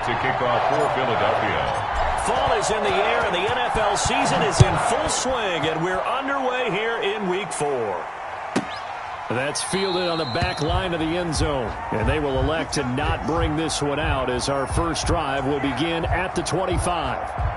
to kick off for Philadelphia. Fall is in the air, and the NFL season is in full swing, and we're underway here in Week 4. That's fielded on the back line of the end zone, and they will elect to not bring this one out as our first drive will begin at the 25.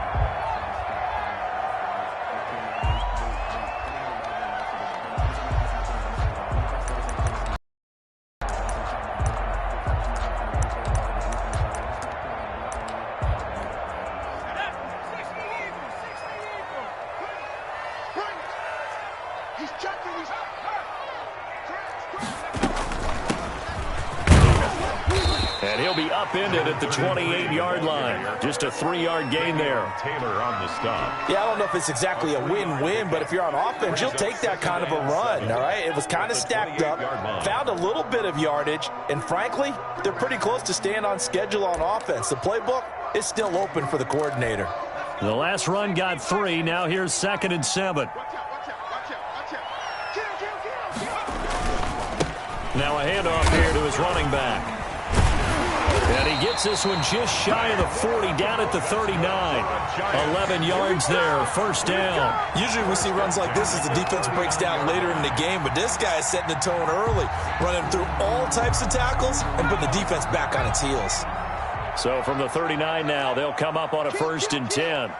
And he'll be upended at the 28-yard line. Just a 3-yard gain there. Taylor on the stop. Yeah, I don't know if it's exactly a win-win, but if you're on offense, you'll take that kind of a run, all right? It was kind of stacked up, found a little bit of yardage, and frankly, they're pretty close to staying on schedule on offense. The playbook is still open for the coordinator. The last run got 3. Now here's 2nd and 7. Now a handoff here to his running back. And he gets this one just shy of the 40, down at the 39. 11 yards there, first down. Usually we see runs like this as the defense breaks down later in the game, but this guy is setting the tone early, running through all types of tackles and putting the defense back on its heels. So from the 39 now, they'll come up on a 1st and 10.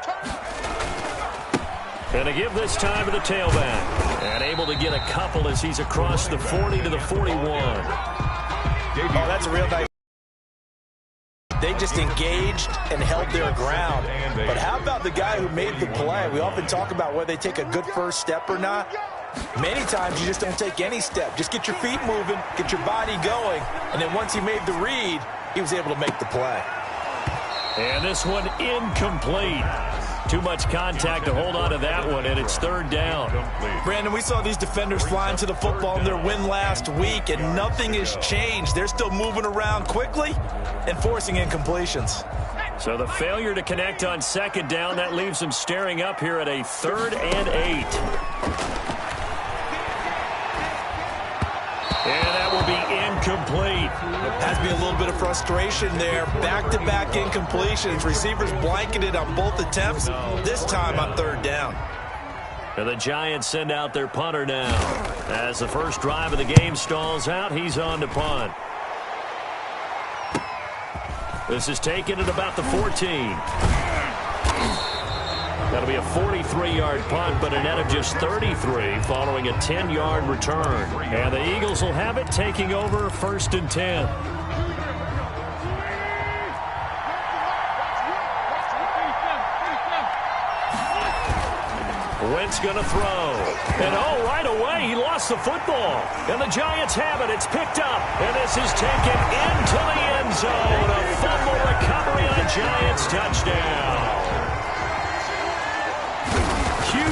And to give this time to the tailback. And able to get a couple as he's across the 40 to the 41. Oh, that's a real nice. They just engaged and held their ground. But how about the guy who made the play? We often talk about whether they take a good first step or not. Many times you just don't take any step. Just get your feet moving, get your body going, and then once he made the read, he was able to make the play. And this one incomplete. Too much contact to hold on to that one, and it's 3rd down. Brandon, we saw these defenders flying to the football in their win last week, and nothing has changed. They're still moving around quickly and forcing incompletions. So the failure to connect on 2nd down, that leaves them staring up here at a 3rd and 8. And that will be incomplete. Has to be a little bit of frustration there. Back-to-back incompletions. Receivers blanketed on both attempts, this time on 3rd down. And the Giants send out their punter now. As the first drive of the game stalls out, he's on to punt. This is taken at about the 14. That'll be a 43-yard punt, but a net of just 33 following a 10-yard return. And the Eagles will have it, taking over 1st and 10. Wentz going to throw. And oh, right away, he lost the football. And the Giants have it. It's picked up. And this is taken into the end zone. A fumble recovery on a Giants touchdown.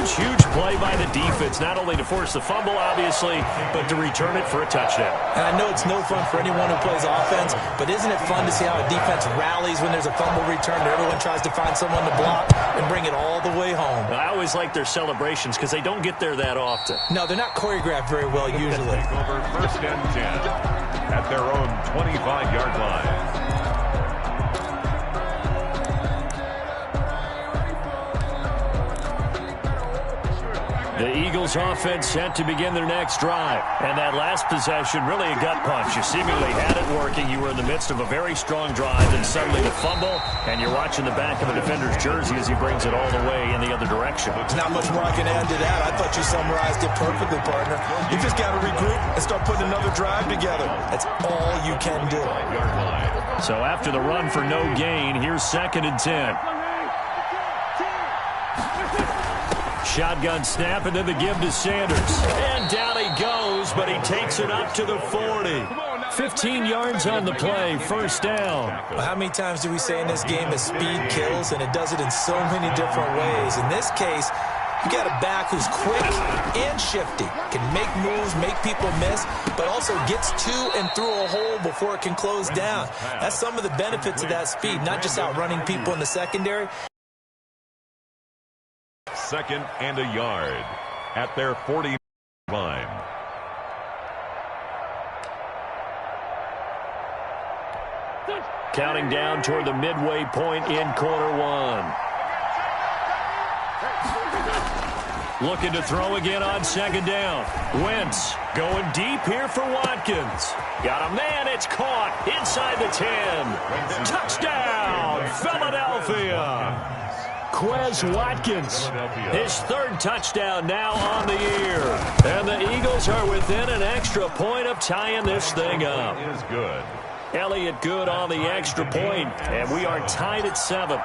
Huge play by the defense, not only to force the fumble, obviously, but to return it for a touchdown. And I know it's no fun for anyone who plays offense, but isn't it fun to see how a defense rallies when there's a fumble return and everyone tries to find someone to block and bring it all the way home? I always like their celebrations because they don't get there that often. No, they're not choreographed very well usually. Take over 1st and 10 at their own 25-yard line. The Eagles offense set to begin their next drive. And that last possession, really a gut punch. You seemingly had it working. You were in the midst of a very strong drive, and suddenly the fumble, and you're watching the back of a defender's jersey as he brings it all the way in the other direction. There's not much more I can add to that. I thought you summarized it perfectly, partner. You just got to regroup and start putting another drive together. That's all you can do. So after the run for no gain, here's 2nd and 10. Shotgun snap, and then the give to Sanders. And down he goes, but he takes it up to the 40. 15 yards on the play, 1st down. Well, how many times do we say in this game that speed kills, and it does it in so many different ways? In this case, you got a back who's quick and shifty, can make moves, make people miss, but also gets to and through a hole before it can close down. That's some of the benefits of that speed, not just outrunning people in the secondary. 2nd and a yard at their 40 line. Counting down toward the midway point in quarter one. Looking to throw again on second down. Wentz going deep here for Watkins. Got a man, it's caught inside the 10. Touchdown, Philadelphia. Quez Watkins, his third touchdown now on the year. And the Eagles are within an extra point of tying this thing up. Is good. Elliott good on the extra point, and we are tied at 7.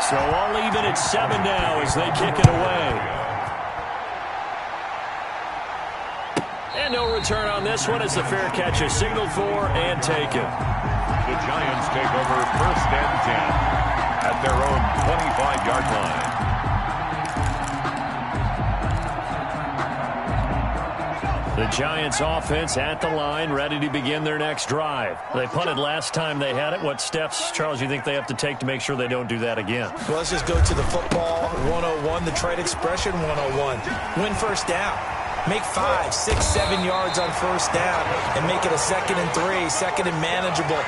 So all even at 7 now as they kick it away. And no return on this one as the fair catch is signaled for and taken. The Giants take over 1st and 10 at their own 25-yard line. The Giants offense at the line, ready to begin their next drive. They punted last time they had it. What steps, Charles, you think they have to take to make sure they don't do that again? Well, let's just go to the football 101, the trade expression 101. Win first down. Make 5, 6, 7 yards on first down and make it a 2nd and 3, 2nd and manageable.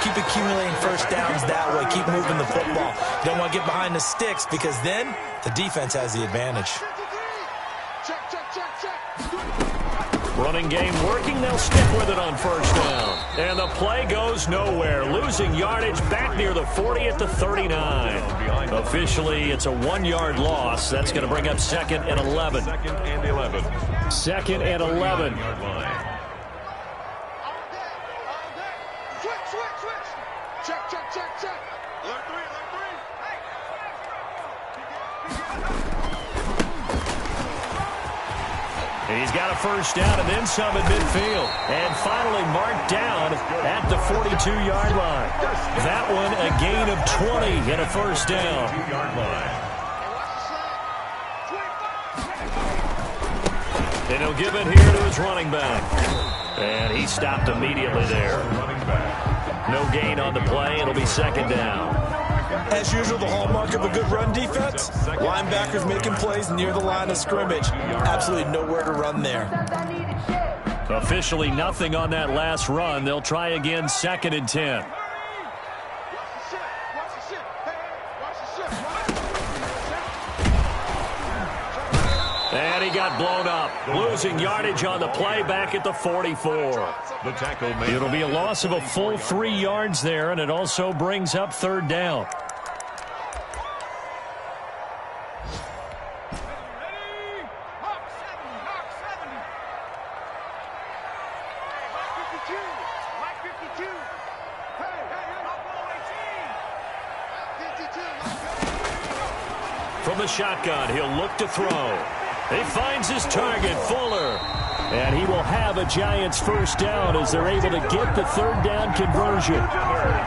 Keep accumulating first downs that way. Keep moving the football. You don't want to get behind the sticks because then the defense has the advantage. Running game working. They'll stick with it on first down. And the play goes nowhere. Losing yardage back near the 40 at the 39. Officially, it's a 1-yard loss. That's going to bring up 2nd and 11. 2nd and 11. 2nd and 11. He's got a first down and then some at midfield. And finally marked down at the 42-yard line. That one a gain of 20 and a first down. And he'll give it here to his running back. And he stopped immediately there. No gain on the play. It'll be 2nd down. As usual, the hallmark of a good run defense, linebackers making plays near the line of scrimmage. Absolutely nowhere to run there. Officially nothing on that last run. They'll try again 2nd and 10. And he got blown up. Losing yardage on the play back at the 44. The tackle made. It'll be a loss of a full 3 yards there, and it also brings up 3rd down. From the shotgun, he'll look to throw. He finds his target, Fuller. And he will have a Giants first down as they're able to get the 3rd down conversion.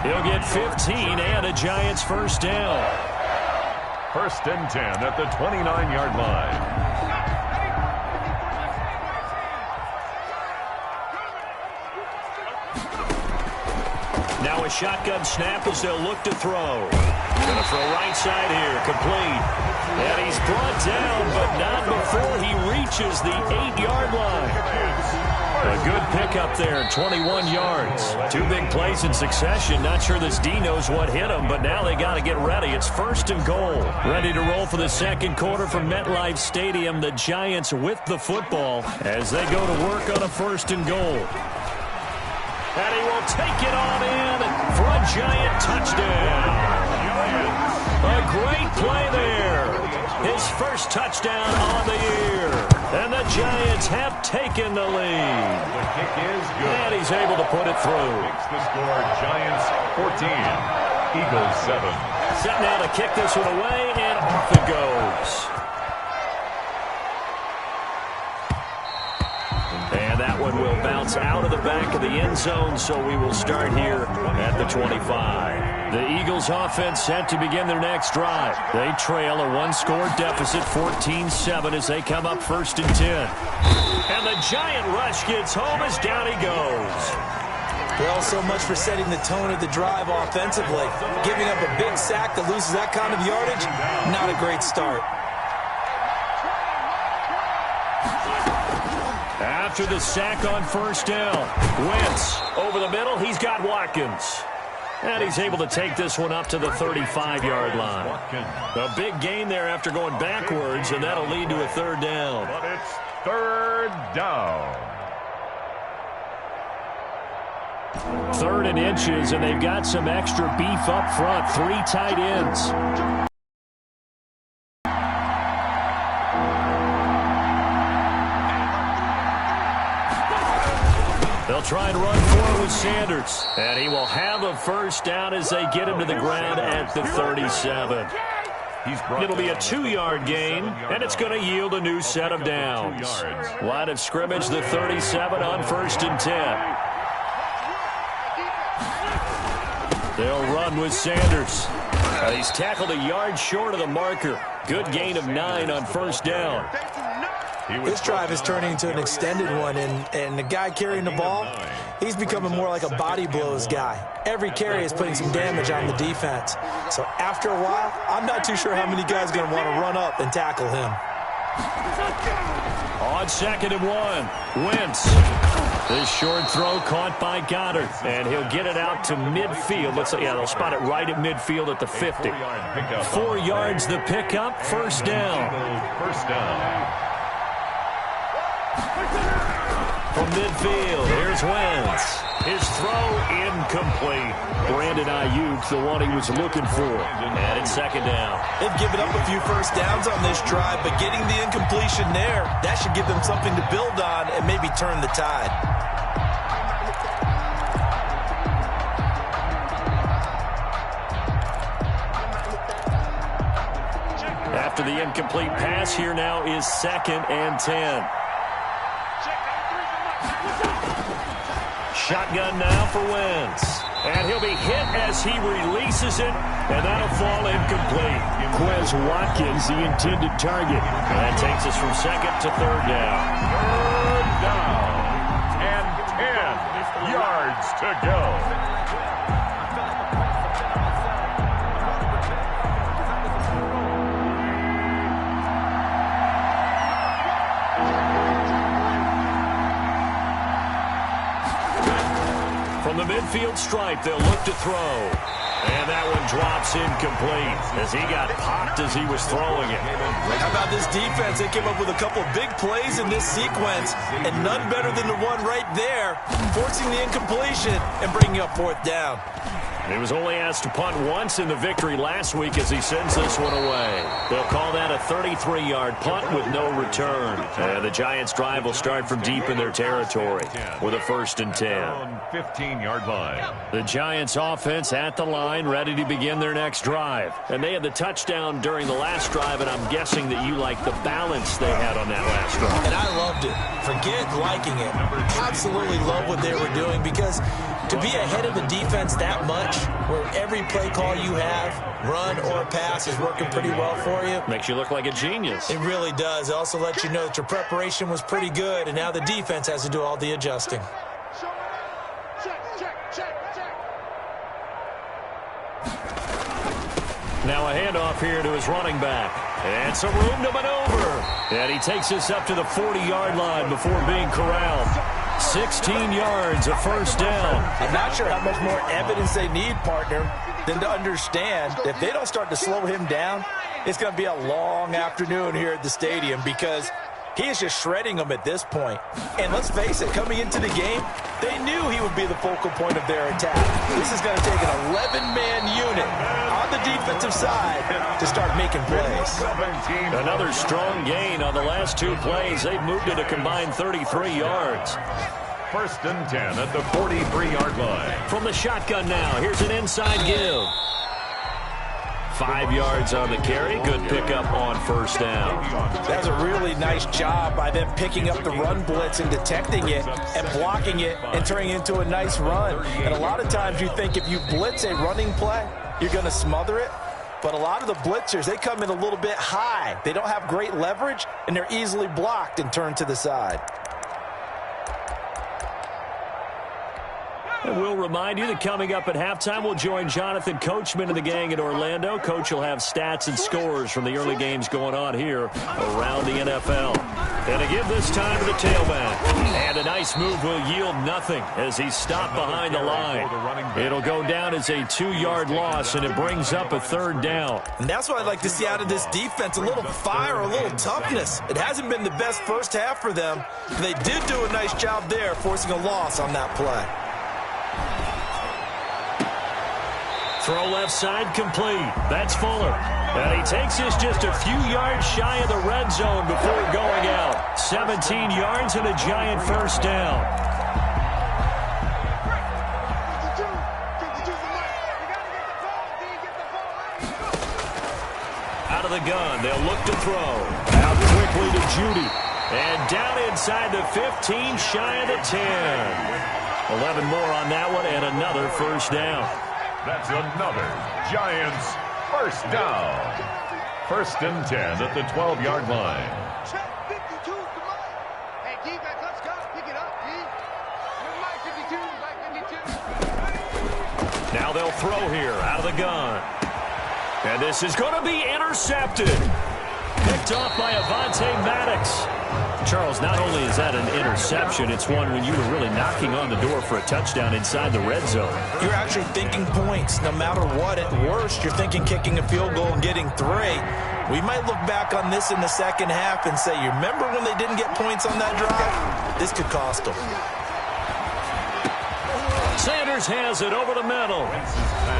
He'll get 15 and a Giants first down. 1st and 10 at the 29-yard line. Now a shotgun snap as they'll look to throw. Going to throw right side here, complete. And he's brought down, but not before he reaches the 8-yard line. A good pickup there, 21 yards. 2 big plays in succession. Not sure this D knows what hit him, but now they got to get ready. It's 1st and goal. Ready to roll for the 2nd quarter from MetLife Stadium. The Giants with the football as they go to work on a 1st and goal. And he will take it on in for a Giant touchdown. A great play there. His first touchdown on the year. And the Giants have taken the lead. The kick is good. And he's able to put it through. Makes the score Giants 14, Eagles 7. Set now to kick this one away, and off it goes. And that one will bounce out of the back of the end zone, so we will start here at the 25. The Eagles offense set to begin their next drive. They trail a 1-score deficit, 14-7, as they come up 1st and 10. And the Giant rush gets home as down he goes. Well, so much for setting the tone of the drive offensively. Giving up a big sack that loses that kind of yardage, not a great start. After the sack on first down, Wentz over the middle, he's got Watkins. And he's able to take this one up to the 35-yard line. A big gain there after going backwards, and that'll lead to a third down. But it's third down. 3rd and inches, and they've got some extra beef up front. 3 tight ends. They'll try and run for it with Sanders. And he will have a first down as they get him to the ground at the 37. It'll be a 2-yard gain, and it's going to yield a new set of downs. Line of scrimmage, the 37 on 1st and 10. They'll run with Sanders. He's tackled a yard short of the marker. Good gain of 9 on 1st down. This drive is turning into an extended one, and the guy carrying the ball, he's becoming more like a body blows guy. Every carry is putting some damage on the defense. So after a while, I'm not too sure how many guys are going to want to run up and tackle him. On 2nd and 1, Wentz. This short throw caught by Goddard, and he'll get it out to midfield. Looks like, yeah, they'll spot it right at midfield at the 50. 4 yards the pickup, first down. First down. From midfield, here's Wentz. His throw incomplete. Brandon Ayuk, the one he was looking for. And it's 2nd down. They've given up a few first downs on this drive, but getting the incompletion there, that should give them something to build on and maybe turn the tide. After the incomplete pass, here now is 2nd and 10. Shotgun now for Wentz. And he'll be hit as he releases it, and that'll fall incomplete. Quez Watkins, the intended target. And that takes us from 2nd to 3rd down. 3rd down. And 10 yards to go. From the midfield stripe, they'll look to throw. And that one drops incomplete as he got popped as he was throwing it. How about this defense? They came up with a couple of big plays in this sequence, and none better than the one right there, forcing the incompletion and bringing up 4th down. He was only asked to punt once in the victory last week as he sends this one away. They'll call that a 33-yard punt with no return. And the Giants' drive will start from deep in their territory with a 1st and 10. 15-yard line. The Giants' offense at the line, ready to begin their next drive. And they had the touchdown during the last drive, and I'm guessing that you like the balance they had on that last drive. And I loved it. Forget liking it. Absolutely love what they were doing, because to be ahead of the defense that much, where every play call you have, run or pass, is working pretty well for you. Makes you look like a genius. It really does. It also lets you know that your preparation was pretty good, and now the defense has to do all the adjusting. Now a handoff here to his running back. And some room to maneuver. And he takes this up to the 40-yard line before being corralled. 16 yards, a first down. I'm not sure how much more evidence they need, partner, than to understand that if they don't start to slow him down, it's going to be a long afternoon here at the stadium, because he is just shredding them at this point. And let's face it, coming into the game, they knew he would be the focal point of their attack. This is going to take an 11-man unit on the defensive side to start making plays. Another strong gain on the last 2 plays. They've moved it a combined 33 yards. 1st and 10 at the 43-yard line. From the shotgun now, here's an inside give. 5 yards on the carry. Good pickup on 1st down. That's a really nice job by them picking up the run blitz and detecting it and blocking it and turning it into a nice run. And a lot of times you think if you blitz a running play, you're going to smother it. But a lot of the blitzers, they come in a little bit high. They don't have great leverage, and they're easily blocked and turned to the side. And we'll remind you that coming up at halftime, we'll join Jonathan Coachman and the gang in Orlando. Coach will have stats and scores from the early games going on here around the NFL. And to give this time to the tailback. And a nice move will yield nothing as he's stopped behind the line. It'll go down as a 2-yard loss, and it brings up a 3rd down. And that's what I'd like to see out of this defense, a little fire, a little toughness. It hasn't been the best first half for them. They did do a nice job there, forcing a loss on that play. Throw left side complete. That's Fuller. And he takes this just a few yards shy of the red zone before going out. 17 yards and a giant first down. Out of the gun, they'll look to throw. Out quickly to Judy. And down inside the 15, shy of the 10. 11 more on that one and another first down. That's another Giants first down. 1st and 10 at the 12-yard line. Check 52 is the mic. Hey, defense, let's go. Pick it up, D. Your mic 52, mic 52. Now they'll throw here out of the gun. And this is going to be intercepted. Picked off by Avonte Maddox. Charles, not only is that an interception, it's one when you were really knocking on the door for a touchdown inside the red zone. You're actually thinking points. No matter what, at worst, you're thinking kicking a field goal and getting 3. We might look back on this in the second half and say, you remember when they didn't get points on that drive? This could cost them. Sanders has it over the middle.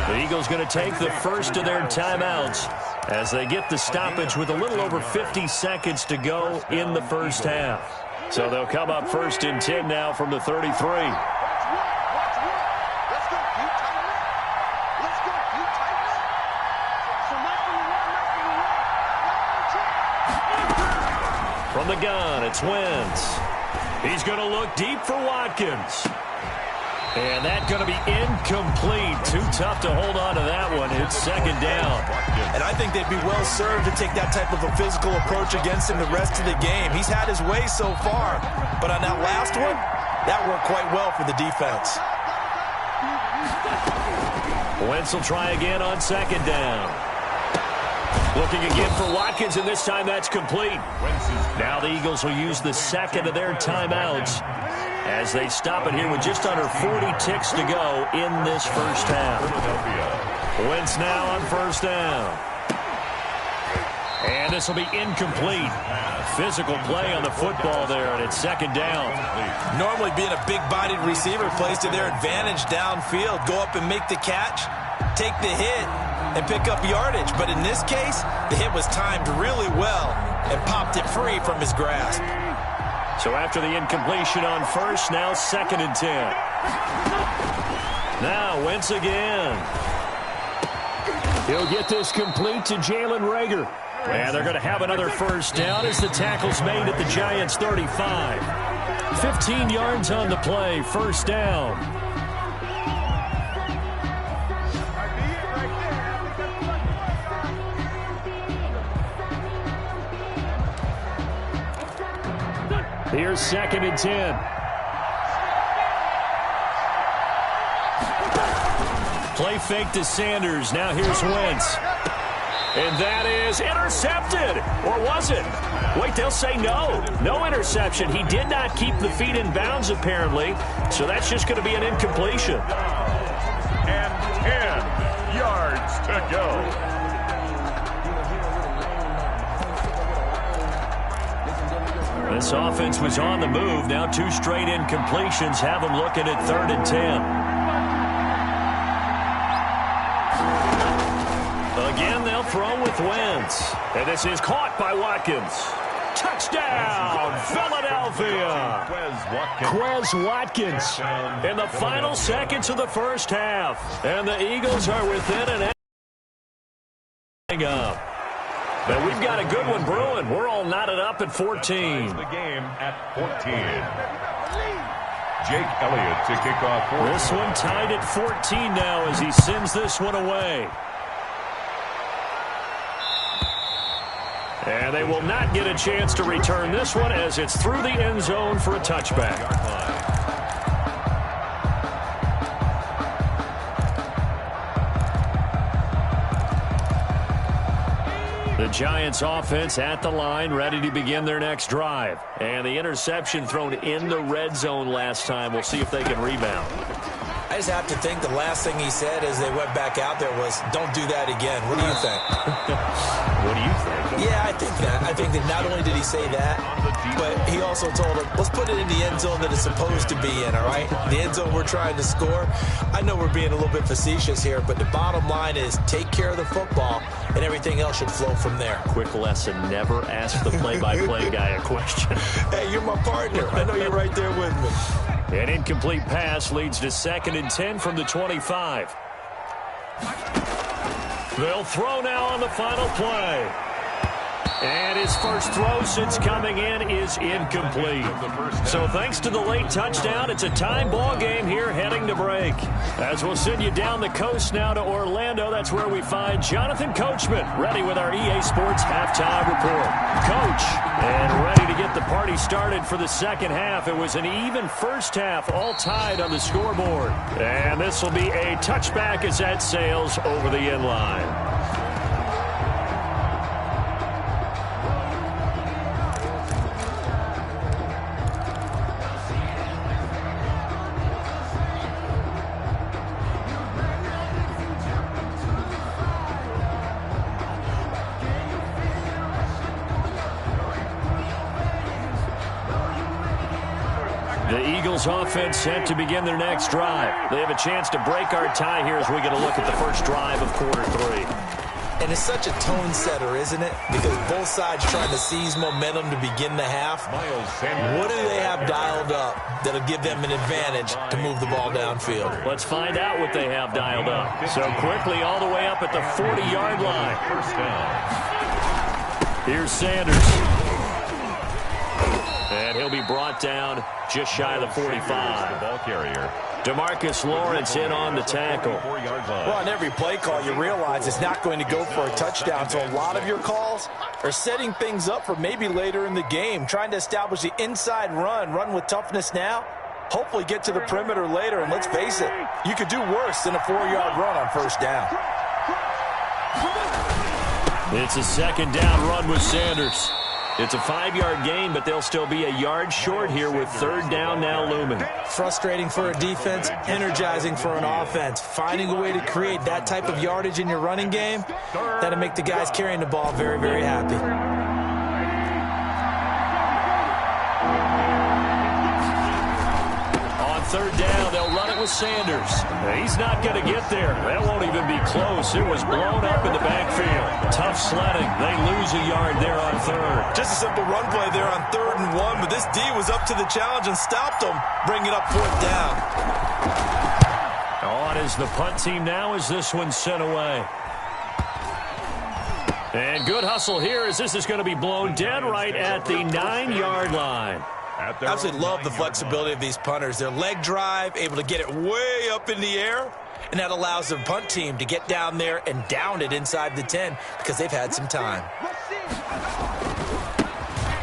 The Eagles going to take the first of their timeouts as they get the stoppage with a little over 50 seconds to go in the first half. So they'll come up 1st and 10 now from the 33. From the gun, it's Wentz. He's going to look deep for Watkins. And that's going to be incomplete. Too tough to hold on to that one. It's 2nd down. And I think they'd be well served to take that type of a physical approach against him the rest of the game. He's had his way so far. But on that last one, that worked quite well for the defense. Wentz will try again on 2nd down. Looking again for Watkins, and this time that's complete. Now the Eagles will use the 2nd of their timeouts as they stop it here with just under 40 ticks to go in this first half. Wentz now on 1st down. And this will be incomplete. Physical play on the football there, and it's 2nd down. Normally being a big-bodied receiver plays to their advantage downfield. Go up and make the catch, take the hit, and pick up yardage. But in this case, the hit was timed really well and popped it free from his grasp. So after the incompletion on 1st, now 2nd and 10. Now Wentz again. He'll get this complete to Jalen Reagor. And they're going to have another first down as the tackle's made at the Giants' 35. 15 yards on the play, 1st down. Here's 2nd and 10. Play fake to Sanders. Now here's Wentz. And that is intercepted. Or was it? Wait, they'll say no. No interception. He did not keep the feet in bounds, apparently. So that's just going to be an incompletion. And 10 yards to go. This offense was on the move. Now 2 straight incompletions have them looking at 3rd and 10. Again, they'll throw with Wentz. And this is caught by Watkins. Touchdown, Philadelphia. Quez Watkins in the final seconds of the first half. And the Eagles are within an up. But we've got a good one brewing. We're all knotted up at 14. The game at 14. Jake Elliott to kick off. This one tied at 14 now as he sends this one away. And they will not get a chance to return this one as it's through the end zone for a touchback. The Giants offense at the line, ready to begin their next drive. And the interception thrown in the red zone last time. We'll see if they can rebound. I just have to think the last thing he said as they went back out there was, don't do that again. What do you think? What do you think? Yeah, I think that. I think that not only did he say that, but he also told him, let's put it in the end zone that it's supposed to be in, all right? The end zone we're trying to score. I know we're being a little bit facetious here, but the bottom line is take care of the football, and everything else should flow from there. Quick lesson, never ask the play-by-play guy a question. Hey, you're my partner. I know you're right there with me. An incomplete pass leads to 2nd and 10 from the 25. They'll throw now on the final play. And his first throw since coming in is incomplete. So thanks to the late touchdown, it's a time ball game here heading to break. As we'll send you down the coast now to Orlando, that's where we find Jonathan Coachman, ready with our EA Sports halftime report. Coach, and ready to get the party started for the second half. It was an even first half, all tied on the scoreboard. And this will be a touchback as that sails over the end line. The Eagles offense set to begin their next drive. They have a chance to break our tie here as we get a look at the first drive of quarter 3. And it's such a tone setter, isn't it? Because both sides trying to seize momentum to begin the half. What do they have dialed up that'll give them an advantage to move the ball downfield? Let's find out what they have dialed up. So quickly all the way up at the 40-yard line. Here's Sanders. And he'll be brought down just shy of the 45. The ball carrier. DeMarcus Lawrence in on the tackle. Well, on every play call, you realize it's not going to go for a touchdown. So a lot of your calls are setting things up for maybe later in the game, trying to establish the inside run with toughness now, hopefully get to the perimeter later. And let's face it, you could do worse than a 4-yard run on first down. It's a second down run with Sanders. It's a 5-yard gain, but they'll still be a yard short here with third down now looming. Frustrating for a defense, energizing for an offense. Finding a way to create that type of yardage in your running game, that'll make the guys carrying the ball very, very happy. On third down, they'll run it with Sanders. He's not going to get there. That won't even be close. It was blown up in the backfield. Tough sledding. They lose a yard there on third. Just a simple run play there on 3rd and 1, but this D was up to the challenge and stopped them, bringing up 4th down. On is the punt team now as this one's sent away. And good hustle here as this is going to be blown dead right at the 9-yard line. I absolutely love the flexibility of these punters. Their leg drive, able to get it way up in the air, and that allows the punt team to get down there and down it inside the 10 because they've had some time.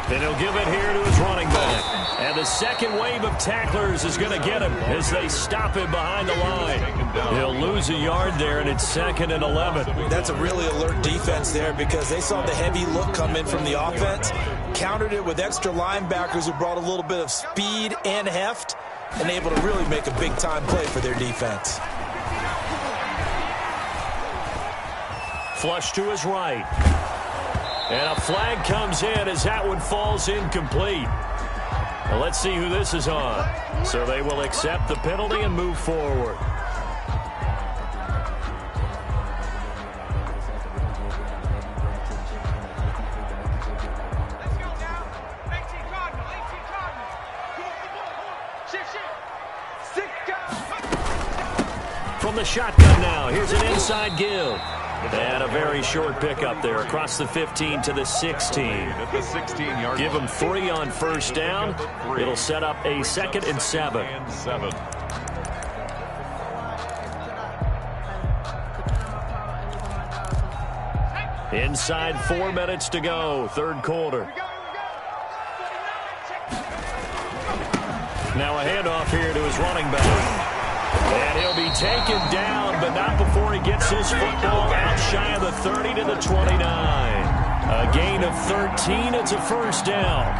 And he'll give it here to his running back. And the second wave of tacklers is going to get him as they stop him behind the line. He'll lose a yard there, and it's 2nd and 11. That's a really alert defense there because they saw the heavy look come in from the offense, countered it with extra linebackers who brought a little bit of speed and heft, and able to really make a big-time play for their defense. Flush to his right. And a flag comes in as that one falls incomplete. Well, let's see who this is on. So they will accept the penalty and move forward. From the shotgun now, here's an inside give. And a very short pickup there across the 15 to the 16. Give them 3 on first down. It'll set up a 2nd and 7. Inside 4 minutes to go, third quarter. Now a handoff here to his running back. And he'll be taken down, but not before he gets his football out shy of the 30 to the 29. A gain of 13. It's a first down.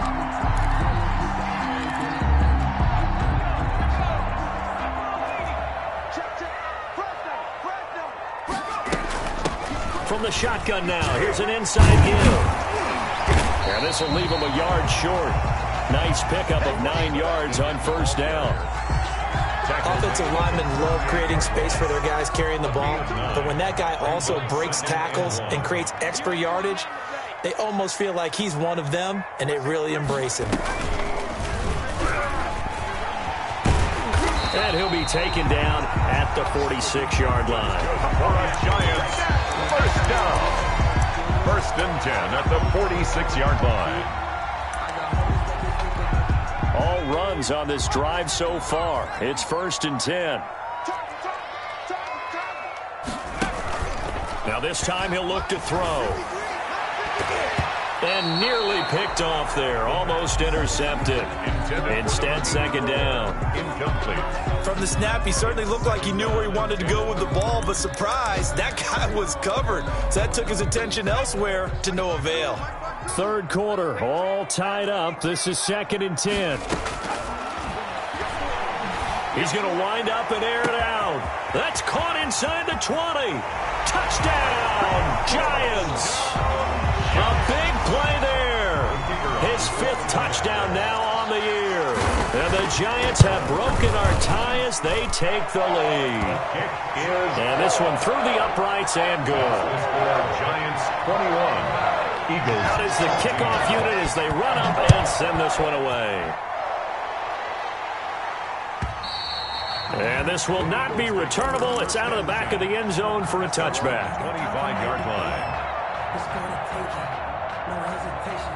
From the shotgun now, here's an inside give. And this will leave him a yard short. Nice pickup of 9 yards on first down. Offensive linemen love creating space for their guys carrying the ball, but when that guy also breaks tackles and creates extra yardage, they almost feel like he's one of them, and they really embrace him. And he'll be taken down at the 46-yard line. For a Giants first down. 1st and 10 at the 46-yard line. All runs on this drive so far. It's 1st and 10. Now this time he'll look to throw. And nearly picked off there. Almost intercepted. Instead, 2nd down. Incomplete. From the snap, he certainly looked like he knew where he wanted to go with the ball, but surprise, that guy was covered. So that took his attention elsewhere to no avail. 3rd quarter, all tied up. This is 2nd and 10. He's going to wind up and air it out. That's caught inside the 20. Touchdown, Giants. A big play there. His 5th touchdown now on the year. And the Giants have broken our tie as they take the lead. And this one through the uprights and good. Giants 21. Eagles. Out is the kickoff unit as they run up and send this one away. And this will not be returnable. It's out of the back of the end zone for a touchback. 25-yard line. It's gonna take it. No hesitation.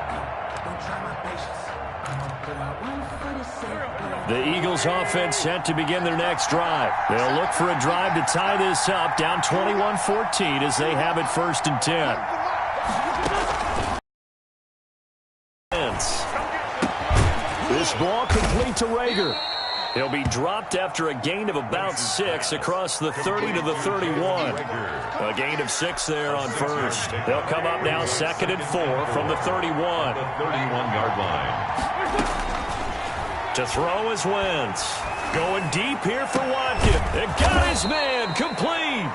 Don't try my patience. I'm gonna put out one for the sake. The Eagles offense set to begin their next drive. They'll look for a drive to tie this up, down 21-14 as they have it 1st and 10. This ball complete to Rager. He'll be dropped after a gain of about 6 across the 30 to the 31. A gain of 6 there on first. They'll come up now 2nd and 4 from the 31. The 31-yard line. To throw is Wentz. Going deep here for Watkins. It got his man complete.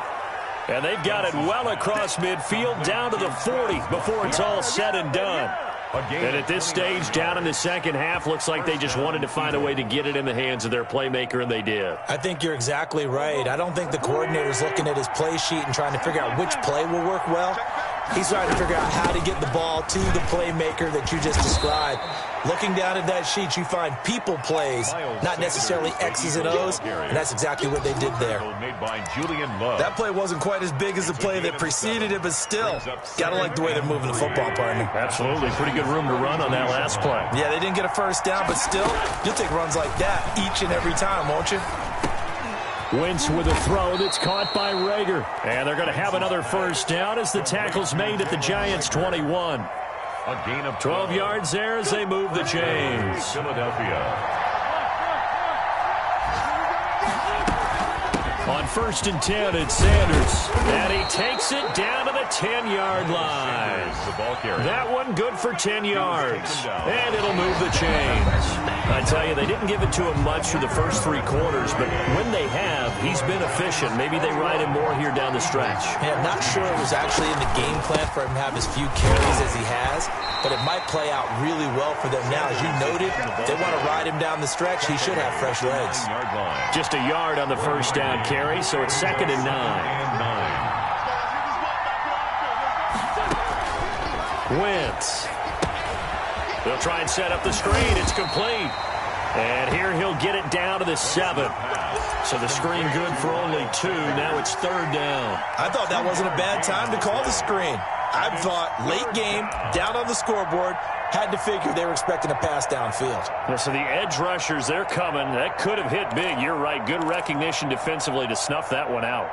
And they've got it well across midfield down to the 40 before it's all said and done. And at this stage, down in the second half, looks like they just wanted to find a way to get it in the hands of their playmaker, and they did. I think you're exactly right. I don't think the coordinator's looking at his play sheet and trying to figure out which play will work well. He's trying to figure out how to get the ball to the playmaker that you just described. Looking down at that sheet, you find people plays, not necessarily X's and O's, and that's exactly what they did there. That play wasn't quite as big as the play that preceded it, but still, gotta like the way they're moving the football, partner. Absolutely. Pretty good room to run on that last play. Yeah, they didn't get a first down, but still, you'll take runs like that each and every time, won't you? Wentz with a throw that's caught by Rager. And they're going to have another first down as the tackle's made at the Giants' 21. A gain of 12 yards there as they move the chains. Philadelphia. On 1st and 10, it's Sanders. And he takes it down to the 10-yard line. That one good for 10 yards. And it'll move the chains. I tell you, they didn't give it to him much through the first 3 quarters, but when they have, he's been efficient. Maybe they ride him more here down the stretch. Yeah, I'm not sure it was actually in the game plan for him to have as few carries as he has, but it might play out really well for them now. As you noted, if they want to ride him down the stretch, he should have fresh legs. Just a yard on the first down carry, so it's 2nd and 9. Wentz. They'll try and set up the screen. It's complete. And here he'll get it down to the 7. So the screen good for only 2. Now it's 3rd down. I thought that wasn't a bad time to call the screen. I thought late game, down on the scoreboard, had to figure they were expecting a pass downfield. Yeah, so the edge rushers, they're coming. That could have hit big. You're right. Good recognition defensively to snuff that one out.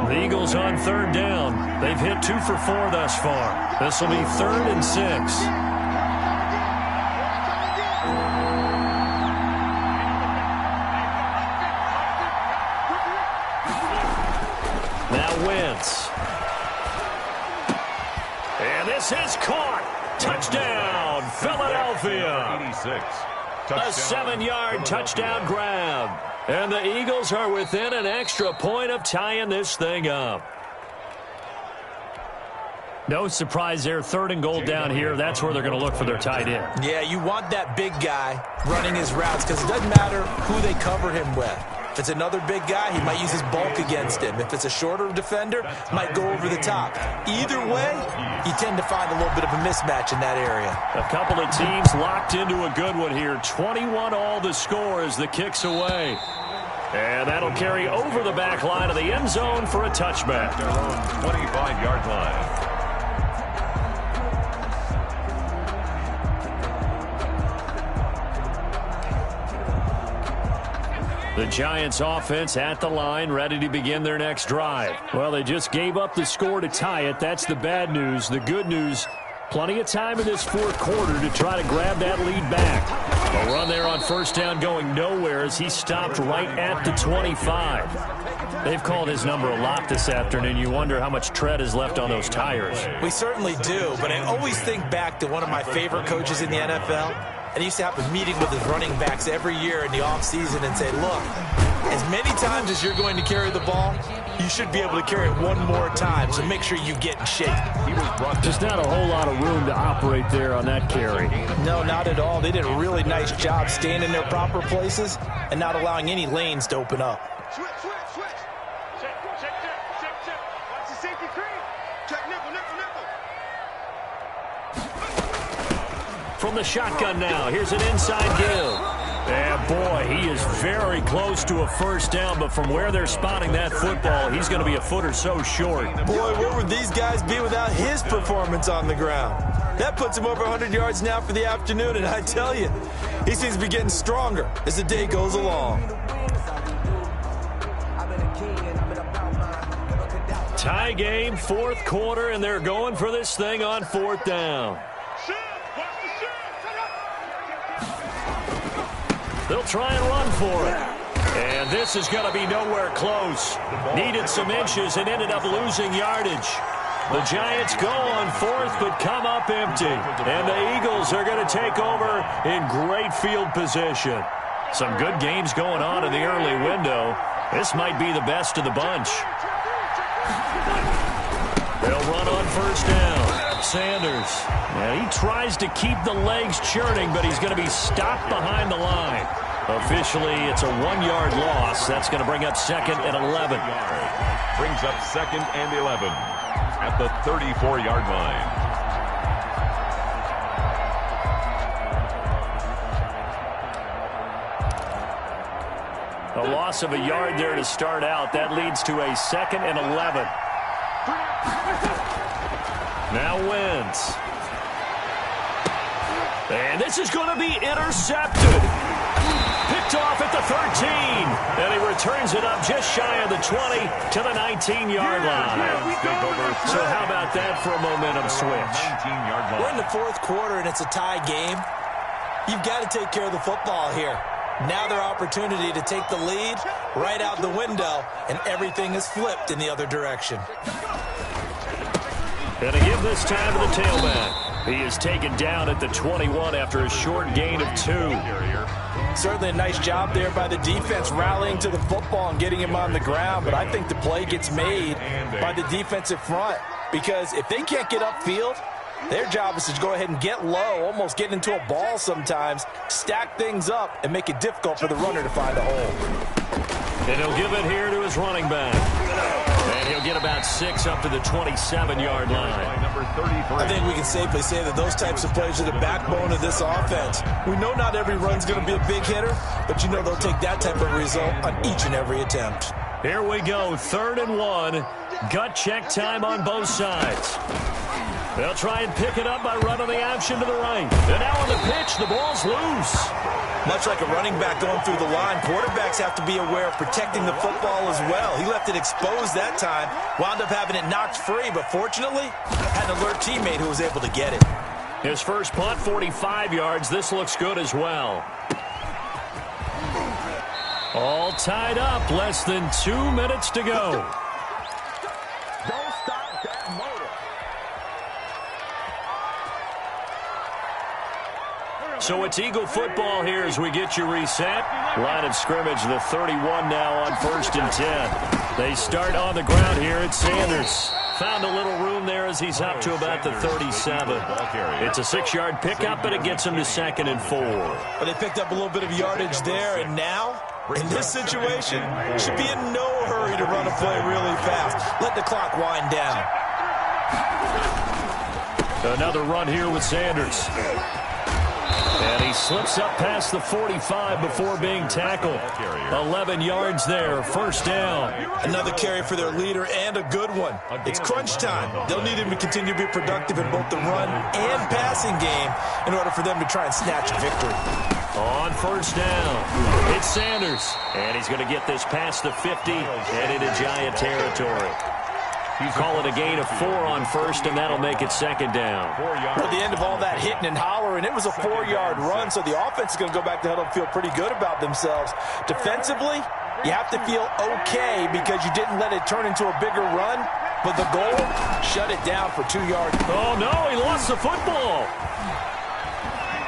The Eagles on 3rd down. They've hit 2 for 4 thus far. This will be 3rd and 6. Now Wentz. This is caught. Touchdown, Philadelphia. 86. A 7-yard touchdown grab. And the Eagles are within an extra point of tying this thing up. No surprise there. 3rd and goal down here. That's where they're going to look for their tight end. Yeah, you want that big guy running his routes because it doesn't matter who they cover him with. If it's another big guy, he might use his bulk against him. If it's a shorter defender, might go over the top. Either way, you tend to find a little bit of a mismatch in that area. A couple of teams locked into a good one here. 21 all the score as the kick's away. And that'll carry over the back line of the end zone for a touchback. Their own 25-yard line. The Giants offense at the line, ready to begin their next drive. Well, they just gave up the score to tie it. That's the bad news. The good news, plenty of time in this 4th quarter to try to grab that lead back. A run there on 1st down going nowhere as he stopped right at the 25. They've called his number a lot this afternoon. You wonder how much tread is left on those tires. We certainly do, but I always think back to one of my favorite coaches in the NFL. And he used to have a meeting with his running backs every year in the offseason and say, look, as many times as you're going to carry the ball, you should be able to carry it one more time, so make sure you get in shape. Just not a whole lot of room to operate there on that carry. No, not at all. They did a really nice job staying in their proper places and not allowing any lanes to open up. Switch. Check. Watch the safety cream. Check nickel. From the shotgun now, here's an inside give. And boy, he is very close to a 1st down, but from where they're spotting that football, he's going to be a foot or so short. Boy, where would these guys be without his performance on the ground? That puts him over 100 yards now for the afternoon, and I tell you, he seems to be getting stronger as the day goes along. Tie game, 4th quarter, and they're going for this thing on 4th down. They'll try and run for it. And this is going to be nowhere close. Needed some inches and ended up losing yardage. The Giants go on 4th but come up empty. And the Eagles are going to take over in great field position. Some good games going on in the early window. This might be the best of the bunch. They'll run on 1st down. Sanders. And he tries to keep the legs churning, but he's going to be stopped behind the line. Officially, it's a 1-yard loss. That's going to bring up 2nd and 11. Brings up 2nd and 11 at the 34-yard line. A loss of a yard there to start out. That leads to a 2nd and 11. Now Wentz. And this is going to be intercepted. Picked off at the 13. And he returns it up just shy of the 20 to the 19-yard line. So how about that for a momentum switch? We're in the 4th quarter and it's a tie game. You've got to take care of the football here. Now their opportunity to take the lead right out the window, and everything is flipped in the other direction. And to give this time to the tailback. He is taken down at the 21 after a short gain of 2. Certainly a nice job there by the defense rallying to the football and getting him on the ground, but I think the play gets made by the defensive front because if they can't get upfield, their job is to go ahead and get low, almost get into a ball sometimes, stack things up, and make it difficult for the runner to find a hole. And he'll give it here to his running back. And he'll get about 6 up to the 27-yard line. I think we can safely say that those types of plays are the backbone of this offense. We know not every run's going to be a big hitter, but you know they'll take that type of result on each and every attempt. Here we go, 3rd and 1. Gut check time on both sides. They'll try and pick it up by running the option to the right. And now on the pitch, the ball's loose. Much like a running back going through the line, quarterbacks have to be aware of protecting the football as well. He left it exposed that time, wound up having it knocked free, but fortunately, had an alert teammate who was able to get it. His first punt, 45 yards. This looks good as well. All tied up, less than 2 minutes to go. Don't stop that motor. So it's Eagle football here as we get you reset. Line of scrimmage, the 31 now on 1st and 10. They start on the ground here at Sanders. Found a little room there as he's up to about the 37. It's a 6-yard pickup, but it gets him to 2nd and 4. But they picked up a little bit of yardage there, and now, in this situation, should be in no hurry to run a play really fast. Let the clock wind down. Another run here with Sanders. And he slips up past the 45 before being tackled. 11 yards there, 1st down. Another carry for their leader and a good one. It's crunch time. They'll need him to continue to be productive in both the run and passing game in order for them to try and snatch a victory. On 1st down, it's Sanders. And he's going to get this past the 50 and into Giant territory. Call it a gain of 4 on 1st, and that'll make it 2nd down. At the end of all that hitting and hollering, it was a 4-yard run, so the offense is going to go back to huddle and feel pretty good about themselves. Defensively, you have to feel okay because you didn't let it turn into a bigger run, but the goal, shut it down for 2 yards. Oh, no, he lost the football.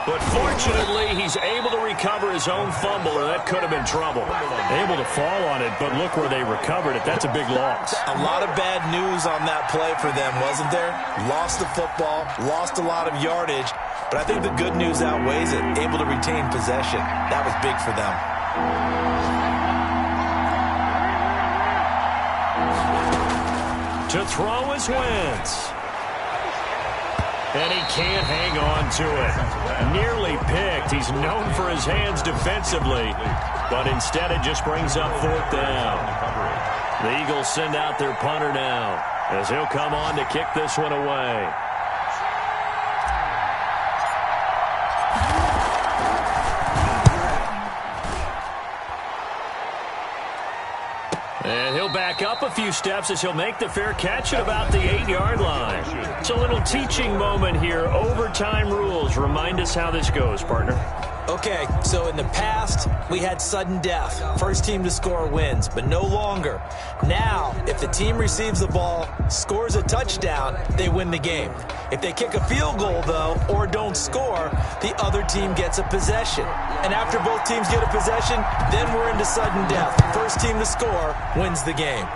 But fortunately, he's able to recover his own fumble, or that could have been trouble. Able to fall on it, but look where they recovered it. That's a big loss. A lot of bad news on that play for them, wasn't there? Lost the football, lost a lot of yardage, but I think the good news outweighs it. Able to retain possession. That was big for them. To throw is Wentz. And he can't hang on to it. Nearly picked. He's known for his hands defensively, but instead it just brings up 4th down. The Eagles send out their punter now as he'll come on to kick this one away. And he'll back up a few steps as he'll make the fair catch at about the 8-yard line. It's a little teaching moment here. Overtime rules. Remind us how this goes, partner. Okay, so in the past, we had sudden death. First team to score wins, but no longer. Now, if the team receives the ball, scores a touchdown, they win the game. If they kick a field goal, though, or don't score, the other team gets a possession. And after both teams get a possession, then we're into sudden death. First team to score wins the game.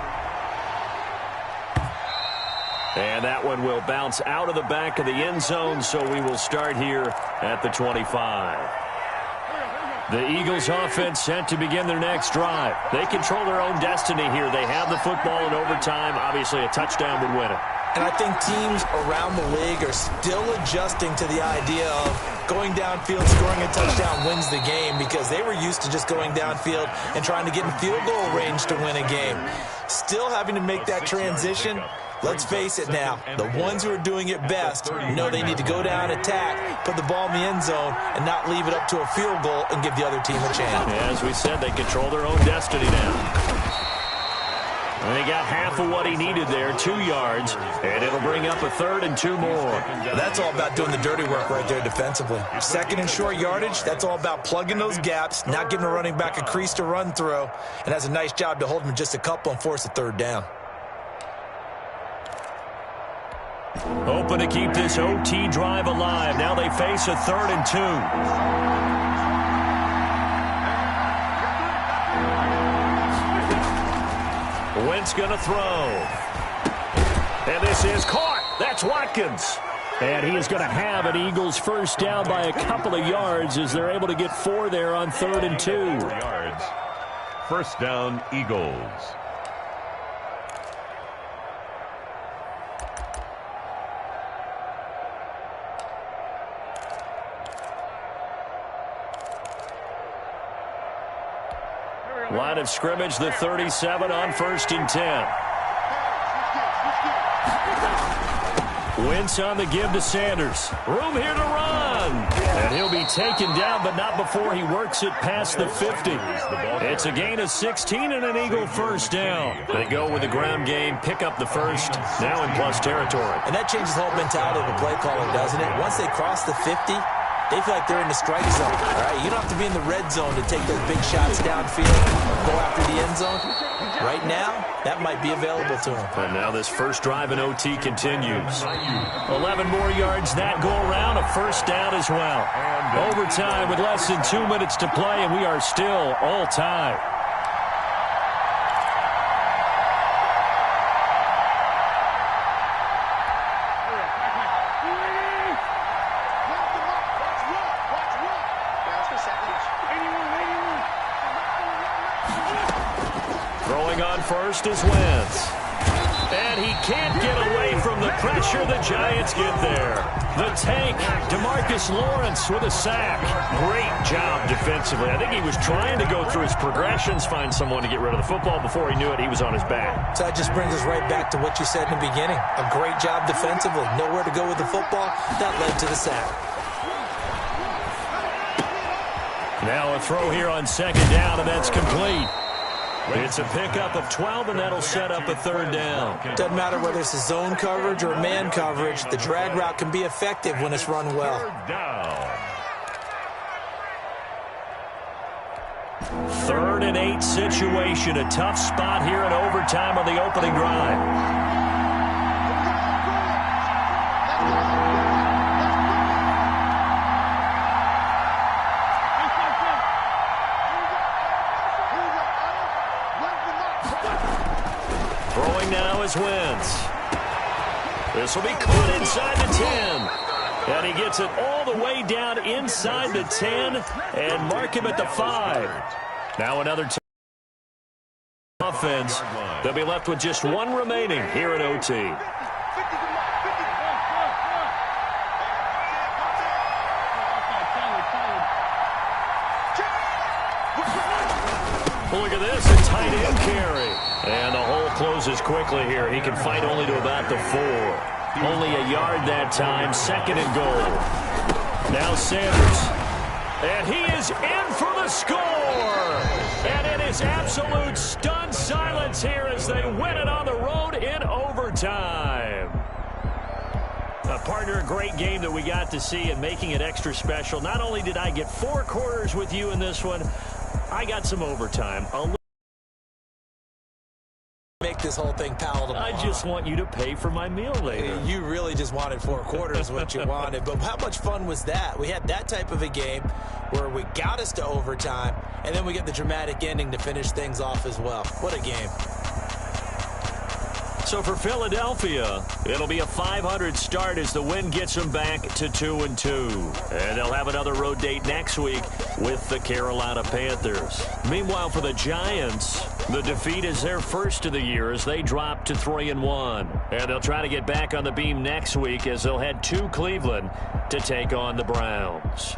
And that one will bounce out of the back of the end zone, so we will start here at the 25. The Eagles offense set to begin their next drive. They control their own destiny here. They have the football in overtime. Obviously, a touchdown would win it. And I think teams around the league are still adjusting to the idea of going downfield, scoring a touchdown wins the game, because they were used to just going downfield and trying to get in field goal range to win a game. Still having to make that transition. Let's face it now, the ones who are doing it best know they need to go down, attack, put the ball in the end zone, and not leave it up to a field goal and give the other team a chance. As we said, they control their own destiny now. And they got half of what he needed there, 2 yards, and it'll bring up a 3rd and 2 more. That's all about doing the dirty work right there defensively. 2nd and short yardage, that's all about plugging those gaps, not giving a running back a crease to run through, and has a nice job to hold him just a couple and force a 3rd down. Hoping to keep this OT drive alive. Now they face a 3rd and 2. Wentz going to throw. And this is caught. That's Watkins. And he is going to have an Eagles first down by a couple of yards as they're able to get 4 there on 3rd and 2. Yards. First down, Eagles. Line of scrimmage, the 37 on 1st and 10. Wentz on the give to Sanders. Room here to run. And he'll be taken down, but not before he works it past the 50. It's a gain of 16 and an Eagle first down. They go with the ground game, pick up the first, now in plus territory. And that changes the whole mentality of the play caller, doesn't it? Once they cross the 50, they feel like they're in the strike zone. All right, you don't have to be in the red zone to take those big shots downfield. go after the end zone, right now, that might be available to him. And now this first drive in OT continues. 11 more yards that go around, a first down as well. Overtime with less than 2 minutes to play, and we are still all tied. First is Wentz. And he can't get away from the pressure. The Giants get there. The tank, DeMarcus Lawrence with a sack. Great job defensively. I think he was trying to go through his progressions, find someone to get rid of the football. Before he knew it, he was on his back. So that just brings us right back to what you said in the beginning. A great job defensively. Nowhere to go with the football. That led to the sack. Now a throw here on second down, and that's complete. It's a pickup of 12, and that'll set up a third down. Doesn't matter whether it's a zone coverage or man coverage. The drag route can be effective when it's run well. 3rd and 8 situation. A tough spot here in overtime on the opening drive. Is Wentz. This will be caught inside the 10. And he gets it all the way down inside the 10 and mark him at the 5. Now another offense. They'll be left with just one remaining here in OT. Look at this, a tight end carry. And the hole closes quickly here. He can fight only to about the 4. Only a yard that time, 2nd and goal. Now Sanders. And he is in for the score. And it is absolute stunned silence here as they win it on the road in overtime. Partner, a great game that we got to see and making it extra special. Not only did I get 4 quarters with you in this one, I got some overtime. Make this whole thing palatable. I just want you to pay for my meal later. You really just wanted 4 quarters, what you wanted. But how much fun was that? We had that type of a game where we got us to overtime, and then we get the dramatic ending to finish things off as well. What a game. So for Philadelphia, it'll be a .500 start as the win gets them back to 2-2. And they'll have another road date next week with the Carolina Panthers. Meanwhile, for the Giants, the defeat is their first of the year as they drop to 3-1. And they'll try to get back on the beam next week as they'll head to Cleveland to take on the Browns.